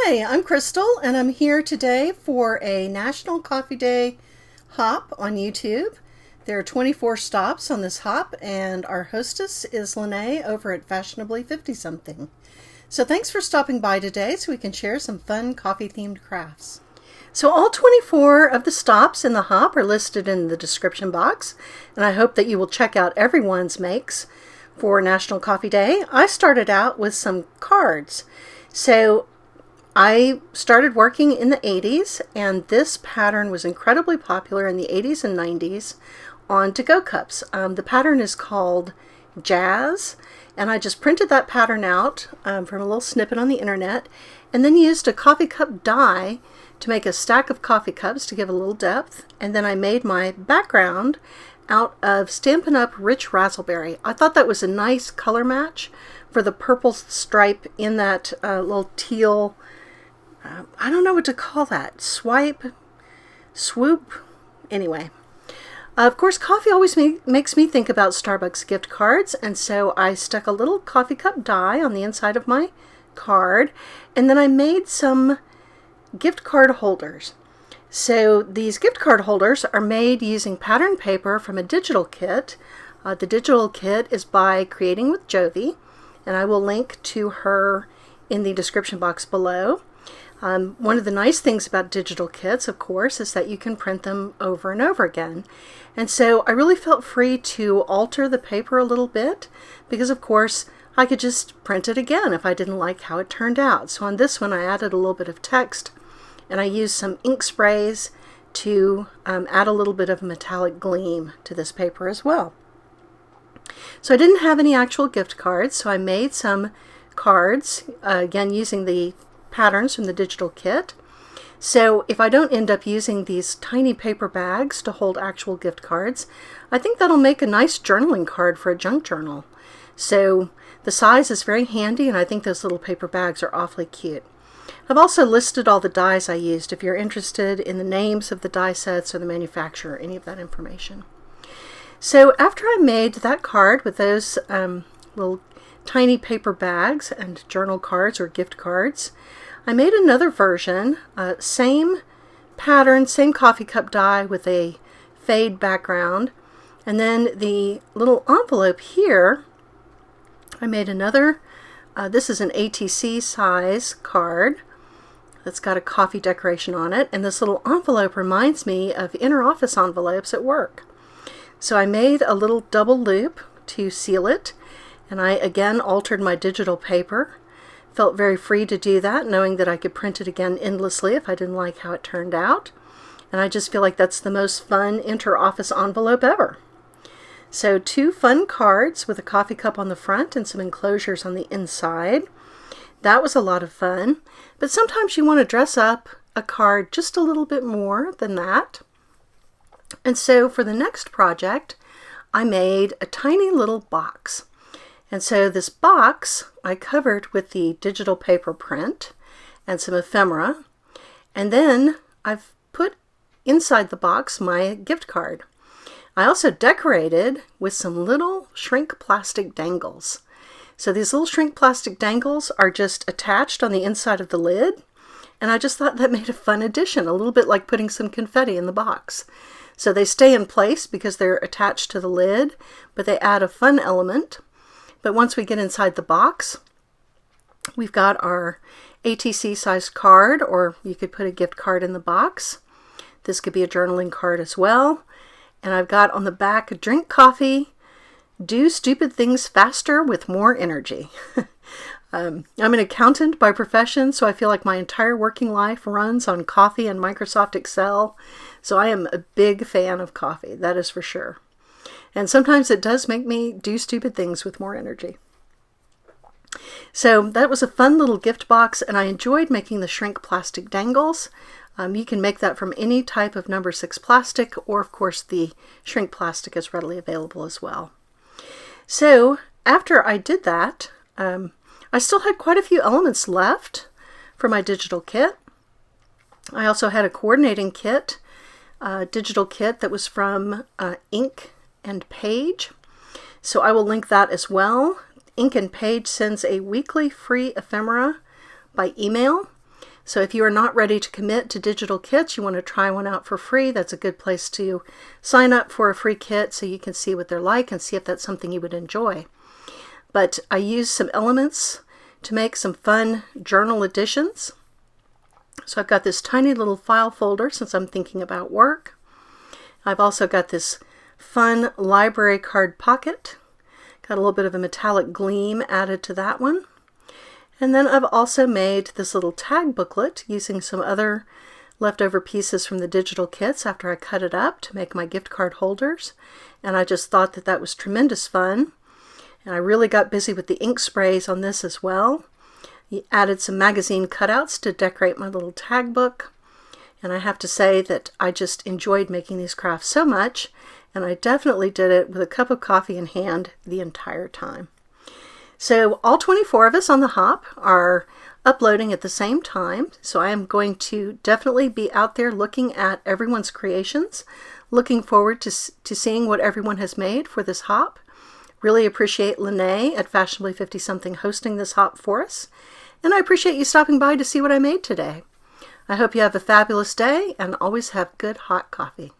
Hi, I'm Crystal, and I'm here today for a National Coffee Day hop on YouTube. There are 24 stops on this hop, and our hostess is Lene over at Fashionably 50-something. So thanks for stopping by today so we can share some fun coffee-themed crafts. So all 24 of the stops in the hop are listed in the description box, and I hope that you will check out everyone's makes for National Coffee Day. I started out with some cards. So I started working in the 80s, and this pattern was incredibly popular in the 80s and 90s on to-go cups. The pattern is called Jazz, and I just printed that pattern out from a little snippet on the internet, and then used a coffee cup die to make a stack of coffee cups to give a little depth, and then I made my background out of Stampin' Up! Rich Razzleberry. I thought that was a nice color match for the purple stripe in that little teal, I don't know what to call that, swoop, anyway. Of course, coffee always makes me think about Starbucks gift cards, and so I stuck a little coffee cup die on the inside of my card, and then I made some gift card holders. So these gift card holders are made using pattern paper from a digital kit. The digital kit is by Creating with Jovi, and I will link to her in the description box below. One of the nice things about digital kits, of course, is that you can print them over and over again. And so I really felt free to alter the paper a little bit because, of course, I could just print it again if I didn't like how it turned out. So on this one, I added a little bit of text, and I used some ink sprays to add a little bit of metallic gleam to this paper as well. So I didn't have any actual gift cards, so I made some cards, again using the patterns from the digital kit. So if I don't end up using these tiny paper bags to hold actual gift cards, I think that'll make a nice journaling card for a junk journal. So the size is very handy, and I think those little paper bags are awfully cute. I've also listed all the dies I used if you're interested in the names of the die sets or the manufacturer, any of that information. So after I made that card with those little tiny paper bags and journal cards or gift cards, I made another version, same pattern, same coffee cup die with a fade background, and then the little envelope here, I made another, this is an ATC size card that's got a coffee decoration on it, and this little envelope reminds me of inner office envelopes at work. So I made a little double loop to seal it, and I again altered my digital paper. Felt very free to do that, knowing that I could print it again endlessly if I didn't like how it turned out. And I just feel like that's the most fun inter-office envelope ever. So 2 fun cards with a coffee cup on the front and some enclosures on the inside. That was a lot of fun. But sometimes you want to dress up a card just a little bit more than that. And so for the next project, I made a tiny little box. And so this box I covered with the digital paper print and some ephemera. And then I've put inside the box my gift card. I also decorated with some little shrink plastic dangles. So these little shrink plastic dangles are just attached on the inside of the lid. And I just thought that made a fun addition, a little bit like putting some confetti in the box. So they stay in place because they're attached to the lid, but they add a fun element. But once we get inside the box, we've got our ATC sized card, or you could put a gift card in the box. This could be a journaling card as well. And I've got on the back, drink coffee, do stupid things faster with more energy. I'm an accountant by profession, so I feel like my entire working life runs on coffee and Microsoft Excel. So I am a big fan of coffee, that is for sure. And sometimes it does make me do stupid things with more energy. So that was a fun little gift box, and I enjoyed making the shrink plastic dangles. You can make that from any type of number 6 plastic, or of course the shrink plastic is readily available as well. So after I did that, I still had quite a few elements left for my digital kit. I also had a coordinating kit, digital kit that was from Ink and Page. So I will link that as well. Ink and Page sends a weekly free ephemera by email. So if you are not ready to commit to digital kits, you want to try one out for free, that's a good place to sign up for a free kit so you can see what they're like and see if that's something you would enjoy. But I used some elements to make some fun journal editions. So I've got this tiny little file folder since I'm thinking about work. I've also got this fun library card pocket. Got a little bit of a metallic gleam added to that one. And then I've also made this little tag booklet using some other leftover pieces from the digital kits after I cut it up to make my gift card holders. And I just thought that that was tremendous fun. And I really got busy with the ink sprays on this as well. Added some magazine cutouts to decorate my little tag book. And I have to say that I just enjoyed making these crafts so much. And I definitely did it with a cup of coffee in hand the entire time. So all 24 of us on the hop are uploading at the same time. So I am going to definitely be out there looking at everyone's creations, looking forward to seeing what everyone has made for this hop. Really appreciate Lene at Fashionably 50 Something hosting this hop for us. And I appreciate you stopping by to see what I made today. I hope you have a fabulous day and always have good hot coffee.